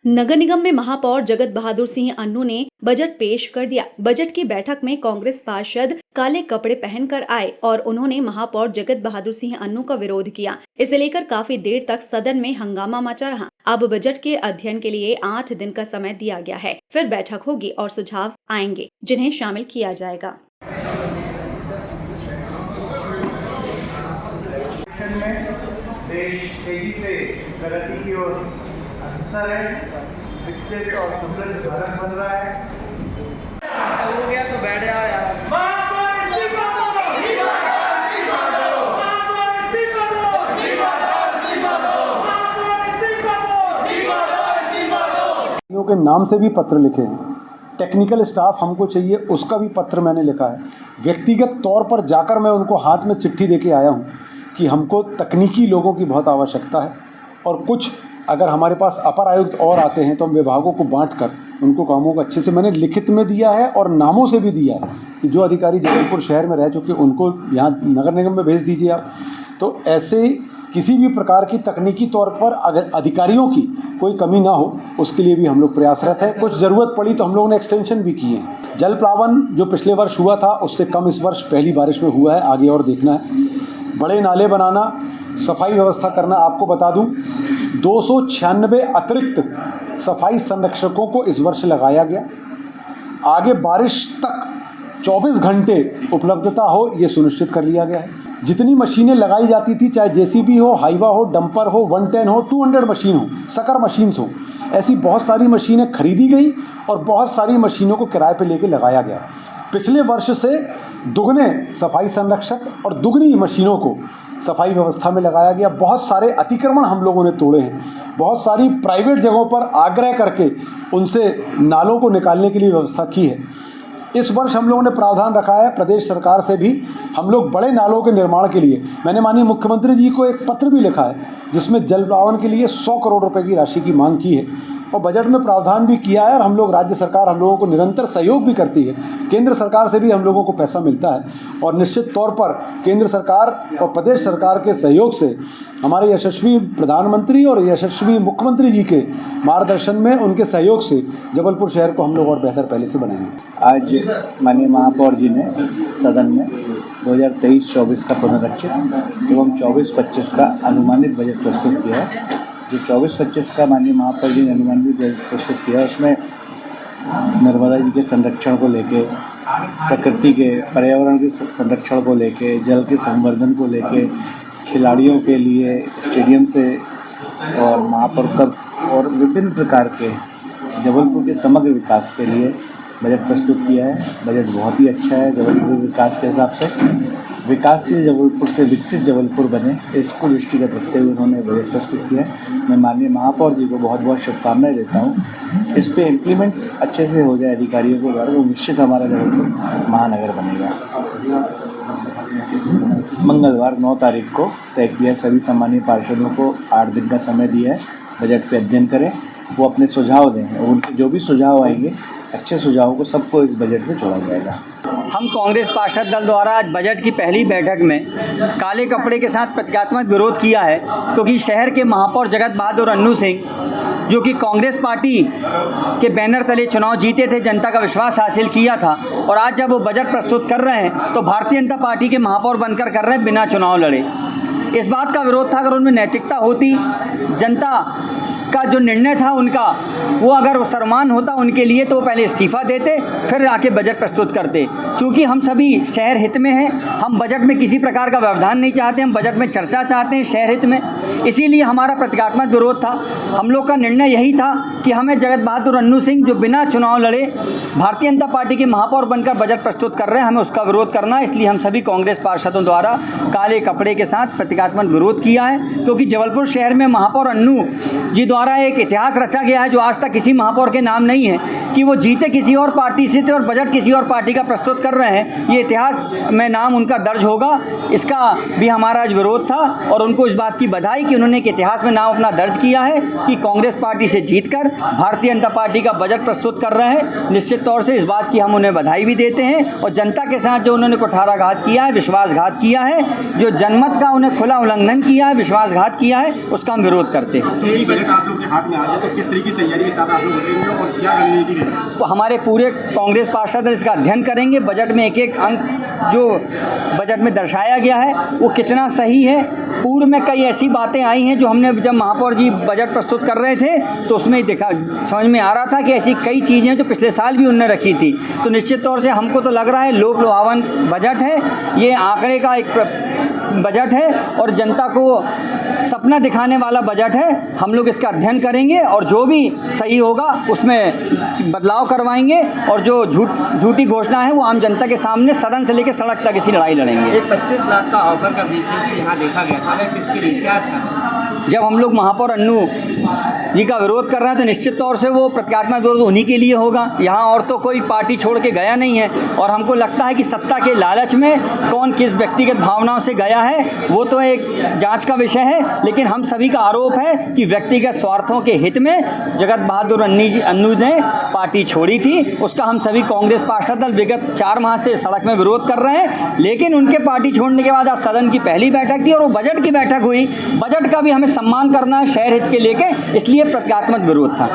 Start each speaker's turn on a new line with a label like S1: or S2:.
S1: नगर निगम में महापौर जगत बहादुर सिंह अन्नू ने बजट पेश कर दिया। बजट की बैठक में कांग्रेस पार्षद काले कपड़े पहनकर आए और उन्होंने महापौर जगत बहादुर सिंह अन्नू का विरोध किया। इसे लेकर काफी देर तक सदन में हंगामा मचा रहा। अब बजट के अध्ययन के लिए 8 दिन का समय दिया गया है। फिर बैठक होगी और सुझाव आएंगे जिन्हें शामिल किया जाएगा।
S2: देश तेजी से प्रगति की ओर अग्रसर है, विकसित और समृद्ध भारत बन रहा है।
S3: हो गया तो बैठ जाओ यार।
S4: के नाम से भी पत्र लिखे हैं। टेक्निकल स्टाफ हमको चाहिए, उसका भी पत्र मैंने लिखा है। व्यक्तिगत तौर पर जाकर मैं उनको हाथ में चिट्ठी देके आया हूँ कि हमको तकनीकी लोगों की बहुत आवश्यकता है और कुछ अगर हमारे पास अपर आयुक्त और आते हैं तो हम विभागों को बांटकर उनको कामों को अच्छे से मैंने लिखित में दिया है और नामों से भी दिया है कि जो अधिकारी जबलपुर शहर में रह चुके उनको यहाँ नगर निगम में भेज दीजिए आप। तो ऐसे किसी भी प्रकार की तकनीकी तौर पर अगर अधिकारियों की कोई कमी ना हो उसके लिए भी हम लोग प्रयासरत हैं। कुछ ज़रूरत पड़ी तो हम लोगों ने एक्सटेंशन भी किए हैं। जल प्लावन जो पिछले वर्ष हुआ था उससे कम इस वर्ष पहली बारिश में हुआ है, आगे और देखना है। बड़े नाले बनाना, सफाई व्यवस्था करना। आपको बता दूं 296 अतिरिक्त सफाई संरक्षकों को इस वर्ष लगाया गया। आगे बारिश तक 24 घंटे उपलब्धता हो ये सुनिश्चित कर लिया गया है। जितनी मशीनें लगाई जाती थी, चाहे जेसीबी हो, हाइवा हो, डंपर हो, 110 हो, 200 मशीन हो, सकर मशीन्स हो, ऐसी बहुत सारी मशीनें खरीदी गई और बहुत सारी मशीनों को किराए पे लेके लगाया गया। पिछले वर्ष से दुगने सफाई संरक्षक और दुगनी मशीनों को सफाई व्यवस्था में लगाया गया। बहुत सारे अतिक्रमण हम लोगों ने तोड़े हैं। बहुत सारी प्राइवेट जगहों पर आग्रह करके उनसे नालों को निकालने के लिए व्यवस्था की है। इस वर्ष हम लोगों ने प्रावधान रखा है प्रदेश सरकार से भी हम लोग बड़े नालों के निर्माण के लिए, मैंने माननीय मुख्यमंत्री जी को एक पत्र भी लिखा है जिसमें जल प्लावन के लिए 100 करोड़ रुपए की राशि की मांग की है और बजट में प्रावधान भी किया है। और हम लोग राज्य सरकार हम लोगों को निरंतर सहयोग भी करती है। केंद्र सरकार से भी हम लोगों को पैसा मिलता है और निश्चित तौर पर केंद्र सरकार और प्रदेश सरकार के सहयोग से हमारे यशस्वी प्रधानमंत्री और यशस्वी मुख्यमंत्री जी के मार्गदर्शन में, उनके सहयोग से जबलपुर शहर को हम लोग और बेहतर पहले से बनाएंगे।
S5: आज माननीय महापौर जी ने सदन में 2023-24 का पुनरीक्षित एवं 24-25 का अनुमानित बजट प्रस्तुत किया है। जो 24-25 का माननीय महापौर जी ने अनुमानित बजट प्रस्तुत किया उसमें नर्मदा जी के संरक्षण को लेके, प्रकृति के पर्यावरण के संरक्षण को लेके, जल के संवर्धन को लेके, खिलाड़ियों के लिए स्टेडियम से और महापौर कप और विभिन्न प्रकार के जबलपुर के समग्र विकास के लिए बजट प्रस्तुत किया है। बजट बहुत ही अच्छा है। जबलपुर विकास के हिसाब से विकासशील जबलपुर से विकसित जबलपुर बने, इसको दृष्टिगत रखते हुए उन्होंने बजट प्रस्तुत किया है। मैं माननीय महापौर जी को बहुत बहुत शुभकामनाएं देता हूँ। इस पे इम्प्लीमेंट्स अच्छे से हो जाए अधिकारियों के द्वारा तो निश्चित हमारा जबलपुर महानगर बनेगा। मंगलवार 9 तारीख को तय किया। सभी सम्मानीय पार्षदों को 8 दिन का समय दिया है। बजट पे अध्ययन करें, वो अपने सुझाव दें और उनके जो भी सुझाव आएंगे अच्छे सुझावों को सबको इस बजट में जोड़ा जाएगा।
S3: हम कांग्रेस पार्षद दल द्वारा आज बजट की पहली बैठक में काले कपड़े के साथ प्रतीकात्मक विरोध किया है क्योंकि शहर के महापौर जगत बहादुर अन्नू सिंह, जो कि कांग्रेस पार्टी के बैनर तले चुनाव जीते थे, जनता का विश्वास हासिल किया था, और आज जब वो बजट प्रस्तुत कर रहे हैं तो भारतीय जनता पार्टी के महापौर बनकर कर रहे हैं बिना चुनाव लड़े। इस बात का विरोध था। अगर उनमें नैतिकता होती, जनता का जो निर्णय था उनका वो अगर सर्वमान होता उनके लिए, तो पहले इस्तीफ़ा देते फिर आके बजट प्रस्तुत करते। क्योंकि हम सभी शहर हित में हैं, हम बजट में किसी प्रकार का व्यवधान नहीं चाहते, हम बजट में चर्चा चाहते हैं शहर हित में। इसीलिए हमारा प्रतीकात्मक विरोध था। हम लोग का निर्णय यही था कि हमें जगत बहादुर अन्नू सिंह, जो बिना चुनाव लड़े भारतीय जनता पार्टी के महापौर बनकर बजट प्रस्तुत कर रहे हैं, हमें उसका विरोध करना है। इसलिए हम सभी कांग्रेस पार्षदों द्वारा काले कपड़े के साथ प्रतीकात्मक विरोध किया है। क्योंकि जबलपुर शहर में महापौर अन्नू जी द्वारा एक इतिहास रचा गया है जो आज तक किसी महापौर के नाम नहीं है कि वो जीते किसी और पार्टी से थे और बजट किसी और पार्टी का प्रस्तुत कर रहे हैं। ये इतिहास में नाम उनका दर्ज होगा। इसका भी हमारा आज विरोध था और उनको इस बात की बधाई कि उन्होंने एक इतिहास में नाम अपना दर्ज किया है कि कांग्रेस पार्टी से जीतकर भारतीय जनता पार्टी का बजट प्रस्तुत कर रहे हैं। निश्चित तौर से इस बात की हम उन्हें बधाई भी देते हैं और जनता के साथ जो उन्होंने कुठाराघात किया है, विश्वासघात किया है, जो जनमत का उन्हें खुला उल्लंघन किया है, विश्वासघात किया है, उसका हम विरोध करते हैं।
S6: तो बजट आप लोग के हाथ में आ जाए तो किस तरह की तैयारी के साथ आप लोग करेंगे और क्या रणनीति रहेगी?
S3: तो हमारे पूरे कांग्रेस पार्षद इसका अध्ययन करेंगे। बजट में एक एक अंक जो बजट में दर्शाया गया है वो कितना सही है। पूर्व में कई ऐसी बातें आई हैं जो हमने जब महापौर जी बजट प्रस्तुत कर रहे थे तो उसमें देखा समझ में आ रहा था कि ऐसी कई चीज़ें जो पिछले साल भी उन्होंने रखी थी। तो निश्चित तौर से हमको तो लग रहा है लोक लुभावन बजट है, ये आंकड़े का एक बजट है और जनता को सपना दिखाने वाला बजट है। हम लोग इसका अध्ययन करेंगे और जो भी सही होगा उसमें बदलाव करवाएंगे और जो झूठी घोषणा है वो आम जनता के सामने सदन से लेकर सड़क तक इसी लड़ाई लड़ेंगे।
S7: एक 25 लाख का ऑफर का ब्रीफकेस भी यहाँ देखा गया था, वह किसके लिए क्या था?
S3: जब हम लोग महापौर अन्नू जी का विरोध कर रहे हैं तो निश्चित तौर से वो प्रत्यात्मक विरोध उन्हीं के लिए होगा। यहाँ और तो कोई पार्टी छोड़ के गया नहीं है और हमको लगता है कि सत्ता के लालच में कौन किस व्यक्तिगत भावनाओं से गया है वो तो एक जांच का विषय है, लेकिन हम सभी का आरोप है कि व्यक्तिगत स्वार्थों के हित में जगत बहादुर अन्नू ने पार्टी छोड़ी थी। उसका हम सभी कांग्रेस पार्षद दल विगत 4 माह से सड़क में विरोध कर रहे हैं, लेकिन उनके पार्टी छोड़ने के बाद आज सदन की पहली बैठक थी और वो बजट की बैठक हुई। बजट का भी हमें सम्मान करना है शहर हित के लेके, इसलिए प्रत्यात्मक विरोध था।